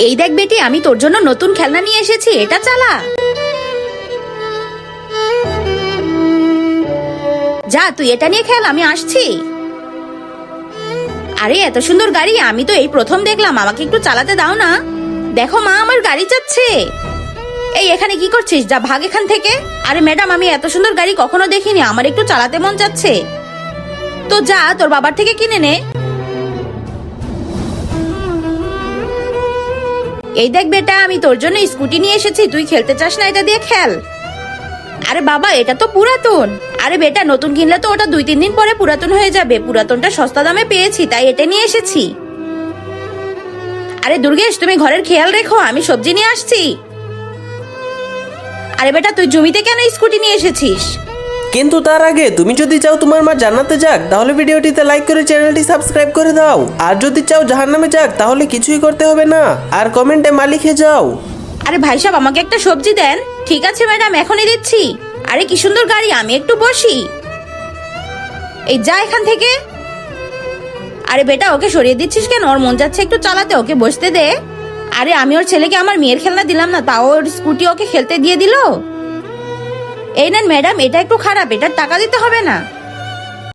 এই দেখ বেটি, আমি তোর জন্য নতুন খেলনা নিয়ে এসেছি, এটা চালা। যা তুই এটা নিয়ে খেল, আমি আসছি। আরে এত সুন্দর গাড়ি আমি তো এই প্রথম দেখলাম, আমাকে একটু চালাতে দাও না। দেখো মা, আমার গাড়ি যাচ্ছে। এই এখানে কি করছিস? যা ভাগ এখান থেকে। আরে ম্যাডাম, আমি এত সুন্দর গাড়ি কখনো দেখিনি, আমার একটু চালাতে মন যাচ্ছে। তো যা তোর বাবার থেকে কিনে নে। এই দেখ বেটা, আমি তোর জন্য স্কুটি নিয়ে এসেছি, তুই খেলতে চাস না? এটা দিয়ে খেল। আরে বাবা, এটা তো পুরাতন। আরে বেটা, নতুন কিনলে তো ওটা 2-3 দিন পরে পুরাতন হয়ে যাবে। পুরাতনটা সস্তা দামে পেয়েছি, তাই এটা নিয়ে এসেছি। আরে দুর্গেশ, তুমি ঘরের খেয়াল রেখো, আমি সবজি নিয়ে আসছি। আরে বেটা, তুই জমিতে কেন স্কুটি নিয়ে এসেছিস? কিন্তু তার আগে তুমি যদি চাও তোমার মা জান্নাতে যাক, তাহলে ভিডিওটিতে লাইক করে চ্যানেলটি সাবস্ক্রাইব করে দাও। আর যদি চাও জাহান্নামে যাক, তাহলে কিছুই করতে হবে না, আর কমেন্টে মা লিখে যাও। আরে ভাই সাহেব, আমাকে একটা সবজি দেন। ঠিক আছে ম্যাডাম, এখনই দিচ্ছি। আরে কি সুন্দর গাড়ি, আমি একটু বসি। এই যা এখান থেকে। আরে বেটা, ওকে সরিয়ে দিচ্ছিস কেন? ওর মন যাচ্ছে একটু চালাতে, ওকে বসতে দে। আরে আমি ওর ছেলেকে আমার মেয়ের খেলনা দিলাম না, তাও ওর স্কুটি ওকে খেলতে দিয়ে দিল। এই নেন ম্যাডাম, এটা একটু খারাপ, এটার টাকা দিতে হবে না।